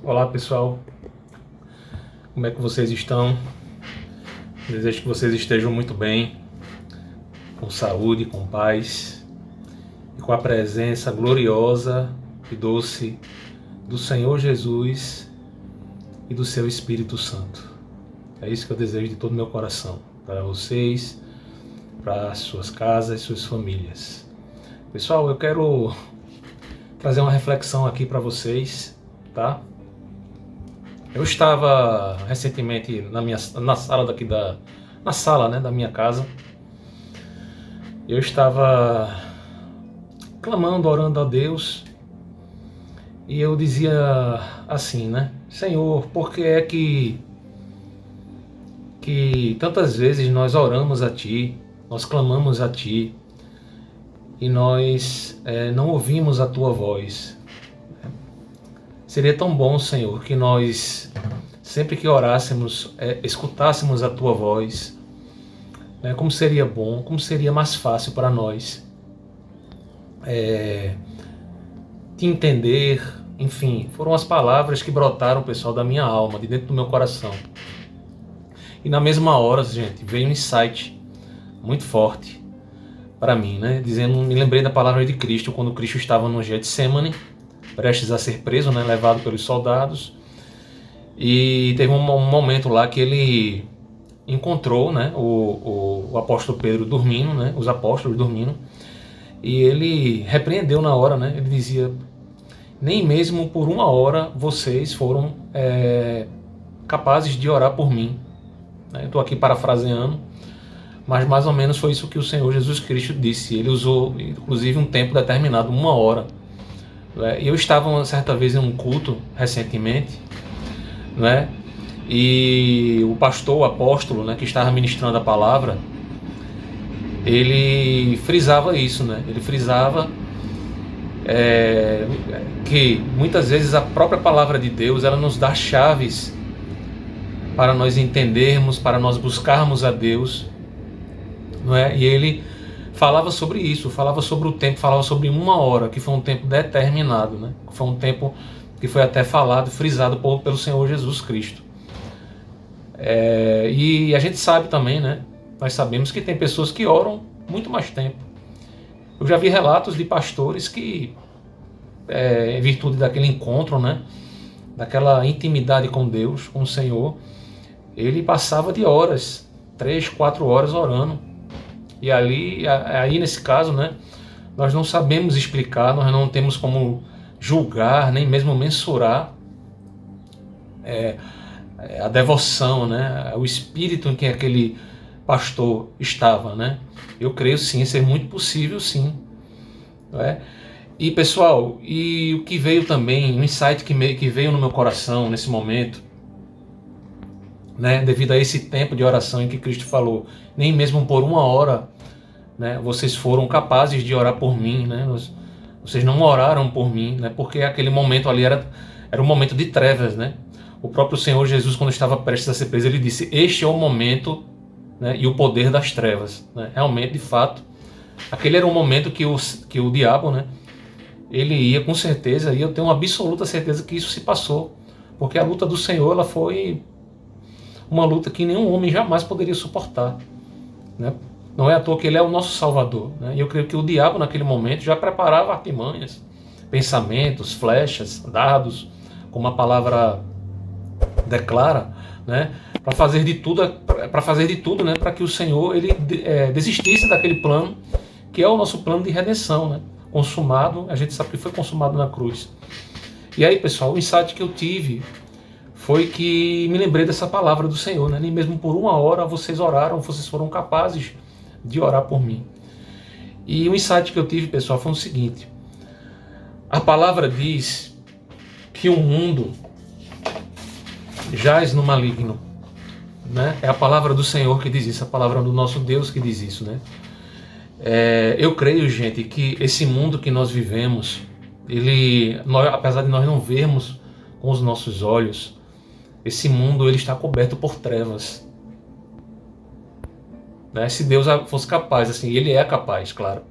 Olá pessoal, como é que vocês estão? Desejo que vocês estejam muito bem, com saúde, com paz e com a presença gloriosa e doce do Senhor Jesus e do seu Espírito Santo. É isso que eu desejo de todo o meu coração, para vocês, para as suas casas, suas famílias. Pessoal, eu quero trazer uma reflexão aqui para vocês, tá? Eu estava recentemente na sala na sala, né, da minha casa. Eu estava clamando, orando a Deus, e eu dizia assim, né? Senhor, por que é que tantas vezes nós oramos a Ti, nós clamamos a Ti, e nós não ouvimos a Tua voz? Seria tão bom, Senhor, que nós, sempre que orássemos, escutássemos a Tua voz. Como seria bom, como seria mais fácil para nós te entender. Enfim, foram as palavras que brotaram, pessoal, da minha alma, de dentro do meu coração. E na mesma hora, gente, veio um insight muito forte para mim, né? Me lembrei da palavra de Cristo, quando Cristo estava no Getsemane, prestes a ser preso, né? Levado pelos soldados. E teve um momento lá que ele encontrou, né, o apóstolo Pedro dormindo, né, os apóstolos dormindo, e ele repreendeu na hora, né? Ele dizia: nem mesmo por uma hora vocês foram capazes de orar por mim. Eu estou aqui parafraseando, mas mais ou menos foi isso que o Senhor Jesus Cristo disse. Ele usou, inclusive, um tempo determinado, uma hora. E eu estava certa vez em um culto recentemente, né? E o pastor, o apóstolo, né, que estava ministrando a palavra, ele frisava isso, né? Ele frisava que muitas vezes a própria palavra de Deus, ela nos dá chaves para nós entendermos, para nós buscarmos a Deus, não é? E ele falava sobre isso, falava sobre o tempo, falava sobre uma hora, que foi um tempo determinado, né? Foi um tempo que foi até falado, frisado pelo Senhor Jesus Cristo. E a gente sabe também, né? Nós sabemos que tem pessoas que oram muito mais tempo. Eu já vi relatos de pastores que, em virtude daquele encontro, né, daquela intimidade com Deus, com o Senhor, ele passava de horas, 3, 4 horas orando. E aí nesse caso, né, nós não sabemos explicar, nós não temos como julgar, nem mesmo mensurar a devoção, né, o espírito em que aquele pastor estava, né? Eu creio sim, ser muito possível, sim. Não é? E pessoal, e o que veio também, um insight que veio no meu coração nesse momento, né, devido a esse tempo de oração em que Cristo falou: nem mesmo por uma hora, né, vocês foram capazes de orar por mim, né? Vocês não oraram por mim, né? Porque aquele momento ali era um momento de trevas, né? O próprio Senhor Jesus, quando estava prestes a ser preso, ele disse: este é o momento, né, e o poder das trevas, né? Realmente, de fato, aquele era um momento que o diabo, né, ele ia com certeza, e eu tenho uma absoluta certeza que isso se passou, porque a luta do Senhor, ela foi uma luta que nenhum homem jamais poderia suportar, né? Não é à toa que ele é o nosso Salvador, né? E eu creio que o diabo naquele momento já preparava artimanhas, pensamentos, flechas, dardos, como a palavra declara, né, para fazer de tudo, né, para que o Senhor ele desistisse daquele plano que é o nosso plano de redenção, né, consumado. A gente sabe que foi consumado na cruz. E aí, pessoal, o insight que eu tive foi que me lembrei dessa palavra do Senhor, né, nem mesmo por uma hora vocês oraram, vocês foram capazes de orar por mim. E o insight que eu tive, pessoal, foi o seguinte: a palavra diz que o mundo jaz no maligno, né? É a palavra do Senhor que diz isso, a palavra do nosso Deus que diz isso, né? Eu creio, gente, que esse mundo que nós vivemos, apesar de nós não vermos com os nossos olhos, esse mundo ele está coberto por trevas, né? Se Deus fosse capaz, assim, ele é capaz, claro,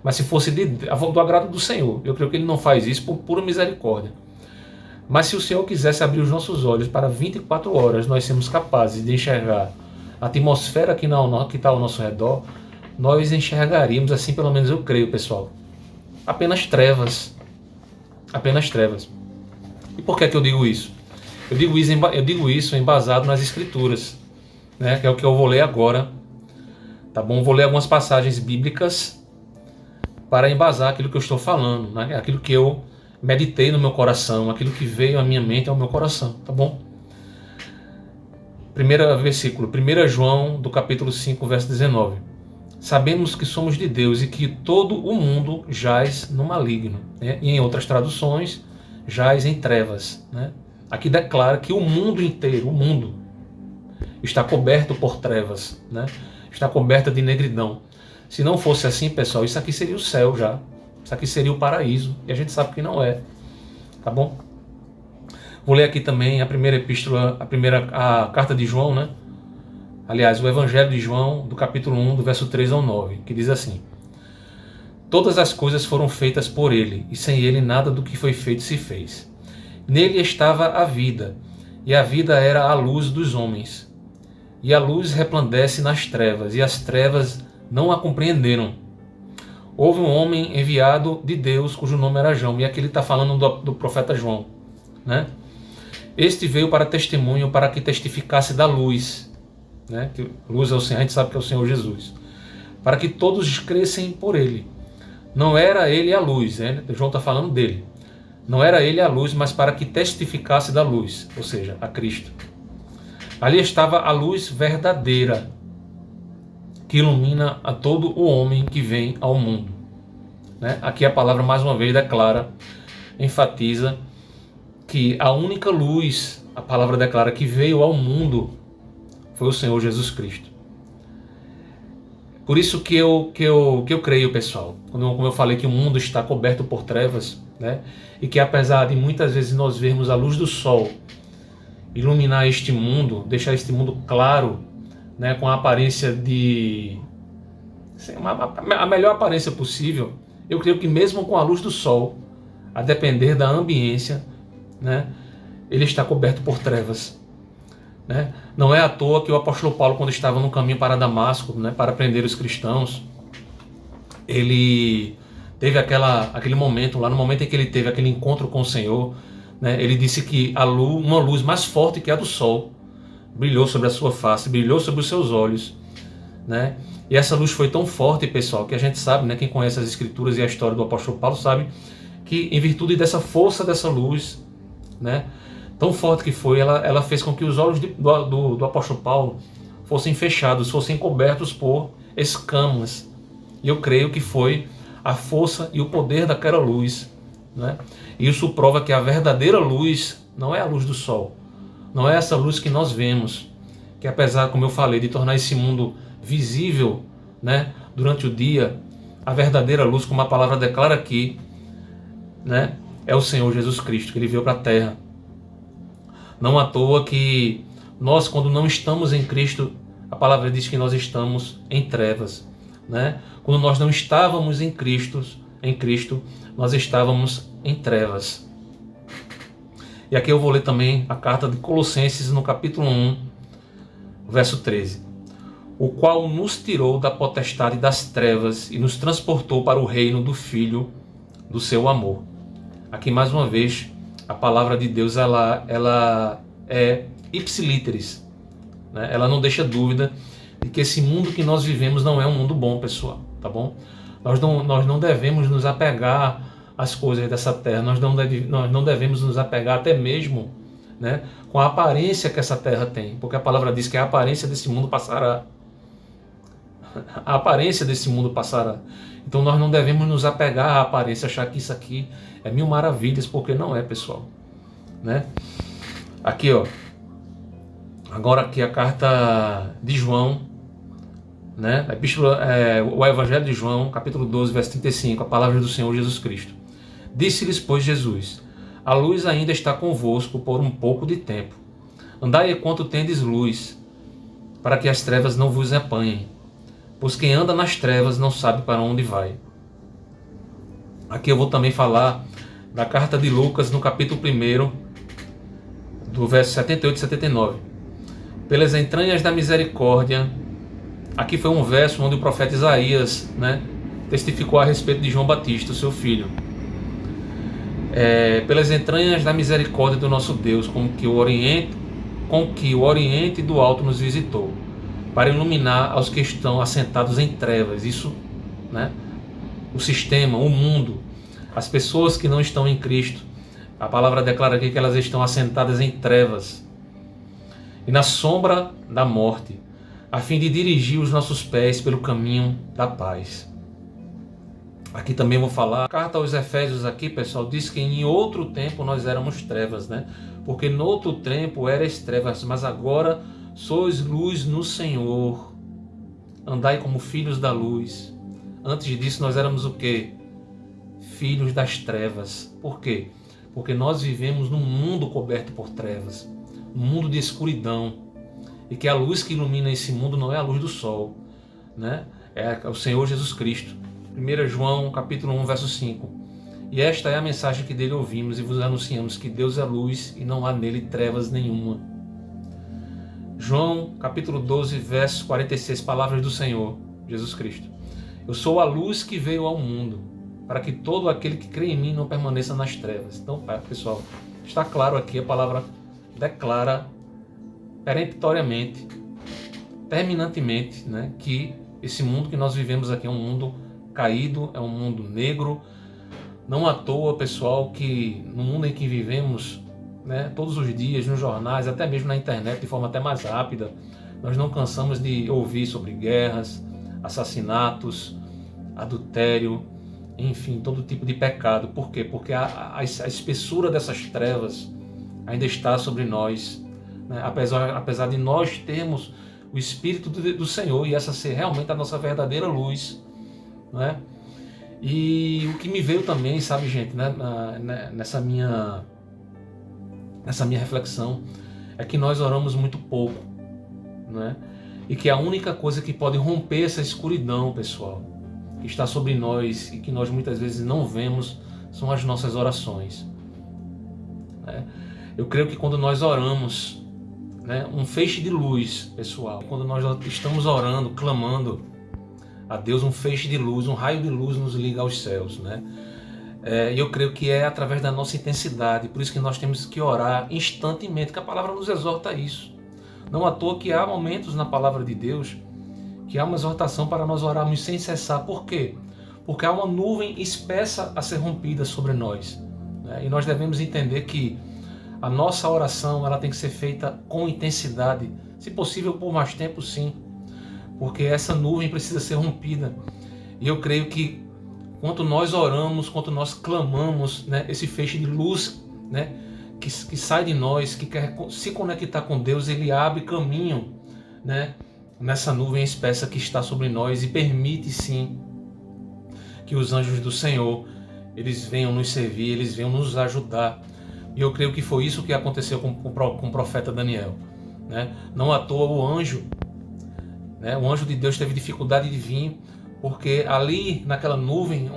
mas se fosse do agrado do Senhor, eu creio que ele não faz isso por pura misericórdia. Mas se o Senhor quisesse abrir os nossos olhos para 24 horas, nós sermos capazes de enxergar a atmosfera que está ao nosso redor, nós enxergaríamos, assim pelo menos eu creio, pessoal, apenas trevas. Apenas trevas. E por que eu digo isso? Eu digo isso embasado nas Escrituras, né, que é o que eu vou ler agora. Tá bom? Vou ler algumas passagens bíblicas para embasar aquilo que eu estou falando, né? Aquilo que eu meditei no meu coração, aquilo que veio à minha mente ao meu coração, tá bom? Primeiro versículo, 1 João, do capítulo 5, verso 19. Sabemos que somos de Deus e que todo o mundo jaz no maligno, né? E em outras traduções, jaz em trevas, né? Aqui declara que o mundo inteiro, o mundo, está coberto por trevas, né? Está coberta de negridão. Se não fosse assim, pessoal, isso aqui seria o céu já. Isso aqui seria o paraíso. E a gente sabe que não é. Tá bom? Vou ler aqui também a primeira epístola, a carta de João, né? Aliás, o Evangelho de João, do capítulo 1, do verso 3 ao 9, que diz assim: Todas as coisas foram feitas por ele, e sem ele nada do que foi feito se fez. Nele estava a vida, e a vida era a luz dos homens. E a luz resplandece nas trevas, e as trevas não a compreenderam. Houve um homem enviado de Deus, cujo nome era João, e aqui ele está falando do profeta João, né? Este veio para testemunho, para que testificasse da luz, né? Que luz é o Senhor, a gente sabe que é o Senhor Jesus, para que todos crescem por ele. Não era ele a luz, né? João está falando dele. Não era ele a luz, mas para que testificasse da luz, ou seja, a Cristo. Ali estava a luz verdadeira, que ilumina a todo o homem que vem ao mundo, né? Aqui a palavra mais uma vez declara, enfatiza que a única luz, a palavra declara, que veio ao mundo foi o Senhor Jesus Cristo. Por isso que eu creio, pessoal, como eu falei que o mundo está coberto por trevas, né? E que apesar de muitas vezes nós vermos a luz do sol iluminar este mundo, deixar este mundo claro, né, com a aparência a melhor aparência possível, eu creio que mesmo com a luz do sol, a depender da ambiência, né, ele está coberto por trevas, né? Não é à toa que o apóstolo Paulo, quando estava no caminho para Damasco, né, para prender os cristãos, ele teve aquele momento, lá no momento em que ele teve aquele encontro com o Senhor, né, ele disse que uma luz mais forte que a do sol brilhou sobre a sua face, brilhou sobre os seus olhos, né? E essa luz foi tão forte, pessoal, que a gente sabe, né, quem conhece as Escrituras e a história do apóstolo Paulo sabe que em virtude dessa força dessa luz, né, tão forte que foi, ela fez com que os olhos do apóstolo Paulo fossem fechados, fossem cobertos por escamas. E eu creio que foi a força e o poder daquela luz, né? Isso prova que a verdadeira luz não é a luz do sol, não é essa luz que nós vemos, que apesar, como eu falei, de tornar esse mundo visível, né, durante o dia, a verdadeira luz, como a palavra declara aqui, né, é o Senhor Jesus Cristo, que ele veio para a terra. Não à toa que nós, quando não estamos em Cristo, a palavra diz que nós estamos em trevas, né? Quando nós não estávamos em Cristo, nós estávamos em trevas. E aqui eu vou ler também a carta de Colossenses no capítulo 1, verso 13. O qual nos tirou da potestade das trevas e nos transportou para o reino do Filho do seu amor. Aqui mais uma vez, a palavra de Deus ela é ipsiliteris, né? Ela não deixa dúvida de que esse mundo que nós vivemos não é um mundo bom, pessoal, tá bom? Nós não devemos nos apegar às coisas dessa terra, nós não devemos nos apegar até mesmo, né, com a aparência que essa terra tem, porque a palavra diz que a aparência desse mundo passará. A aparência desse mundo passará. Então nós não devemos nos apegar à aparência, achar que isso aqui é mil maravilhas, porque não é, pessoal, né? Aqui, ó, agora aqui a carta de João, né? A epístola, o Evangelho de João, capítulo 12, verso 35, a palavra do Senhor Jesus Cristo. Disse-lhes, pois, Jesus: a luz ainda está convosco por um pouco de tempo. Andai enquanto tendes luz, para que as trevas não vos apanhem. Pois quem anda nas trevas não sabe para onde vai. Aqui eu vou também falar da carta de Lucas, no capítulo 1, do verso 78 e 79. Pelas entranhas da misericórdia. Aqui foi um verso onde o profeta Isaías, né, testificou a respeito de João Batista, seu filho. Pelas entranhas da misericórdia do nosso Deus, com que o Oriente do Alto nos visitou, para iluminar aos que estão assentados em trevas. Isso, né, o sistema, o mundo, as pessoas que não estão em Cristo. A palavra declara aqui que elas estão assentadas em trevas e na sombra da morte, a fim de dirigir os nossos pés pelo caminho da paz. Aqui também vou falar, a carta aos Efésios aqui, pessoal, diz que em outro tempo nós éramos trevas, né? Porque no outro tempo erais trevas, mas agora sois luz no Senhor. Andai como filhos da luz. Antes disso nós éramos o quê? Filhos das trevas. Por quê? Porque nós vivemos num mundo coberto por trevas, um mundo de escuridão, e que a luz que ilumina esse mundo não é a luz do sol, né? É o Senhor Jesus Cristo. 1 João capítulo 1, verso 5. E esta é a mensagem que dele ouvimos e vos anunciamos, que Deus é luz e não há nele trevas nenhuma. João capítulo 12, verso 46, palavras do Senhor Jesus Cristo. Eu sou a luz que veio ao mundo, para que todo aquele que crê em mim não permaneça nas trevas. Então, pessoal, está claro aqui, a palavra declara peremptoriamente, terminantemente, né, que esse mundo que nós vivemos aqui é um mundo caído, é um mundo negro. Não à toa, pessoal, que no mundo em que vivemos, né, todos os dias, nos jornais, até mesmo na internet, de forma até mais rápida, nós não cansamos de ouvir sobre guerras, assassinatos, adultério, enfim, todo tipo de pecado. Por quê? Porque a espessura dessas trevas ainda está sobre nós, né? Apesar de nós termos o Espírito do Senhor e essa ser realmente a nossa verdadeira luz, né? E o que me veio também, sabe, gente, né, nessa minha reflexão, é que nós oramos muito pouco, né? E que a única coisa que pode romper essa escuridão, pessoal, que está sobre nós e que nós muitas vezes não vemos, são as nossas orações, né? Eu creio que quando nós oramos, né, um feixe de luz, pessoal, quando nós estamos orando, clamando a Deus, um feixe de luz, um raio de luz nos liga aos céus, né? E eu creio que é através da nossa intensidade, por isso que nós temos que orar instantemente, que a palavra nos exorta a isso. Não à toa que há momentos na palavra de Deus que há uma exortação para nós orarmos sem cessar. Por quê? Porque há uma nuvem espessa a ser rompida sobre nós, né? E nós devemos entender que a nossa oração ela tem que ser feita com intensidade, se possível por mais tempo, sim, porque essa nuvem precisa ser rompida. E eu creio que quanto nós oramos, quanto nós clamamos, né, esse feixe de luz, né, que sai de nós, que quer se conectar com Deus, ele abre caminho, né, nessa nuvem espessa que está sobre nós e permite sim que os anjos do Senhor eles venham nos servir, eles venham nos ajudar. E eu creio que foi isso que aconteceu com o profeta Daniel, né? Não à toa o anjo, né, o anjo de Deus teve dificuldade de vir, porque ali naquela nuvem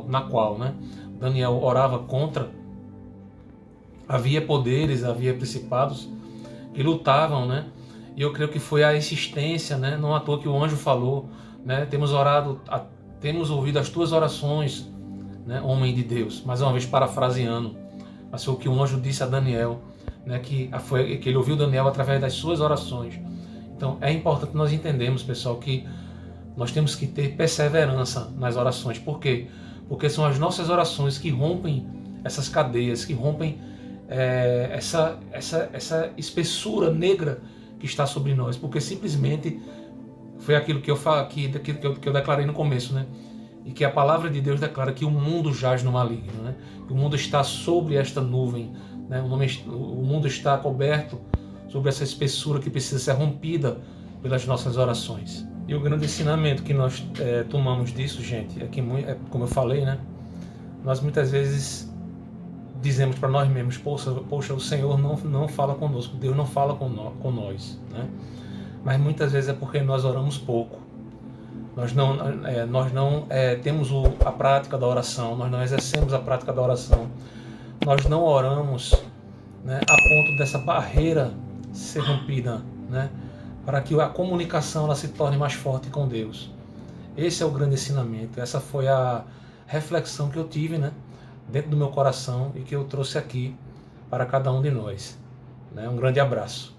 na qual, né, Daniel orava contra, havia poderes, havia principados que lutavam, né? E eu creio que foi a insistência, né? Não à toa que o anjo falou, né? Temos ouvido as tuas orações, né, homem de Deus. Mais uma vez parafraseando, mas foi o que o anjo disse a Daniel, né? Que ele ouviu Daniel através das suas orações. Então é importante nós entendermos, pessoal, que nós temos que ter perseverança nas orações. Por quê? Porque são as nossas orações que rompem essas cadeias, que rompem essa espessura negra que está sobre nós. Porque simplesmente foi aquilo que eu declarei no começo, né? E que a palavra de Deus declara que o mundo jaz no maligno, né? O mundo está sobre esta nuvem, né? O mundo está coberto sobre essa espessura que precisa ser rompida pelas nossas orações. E o grande ensinamento que nós tomamos disso, gente, é que, como eu falei, né? Nós muitas vezes dizemos para nós mesmos, poxa, o Senhor não fala conosco, Deus não fala com nós, né? Mas muitas vezes é porque nós oramos pouco. Nós não temos a prática da oração, nós não exercemos a prática da oração. Nós não oramos né, a ponto dessa barreira ser rompida, né, para que a comunicação ela se torne mais forte com Deus. Esse é o grande ensinamento, essa foi a reflexão que eu tive, né, dentro do meu coração e que eu trouxe aqui para cada um de nós. Né? Um grande abraço.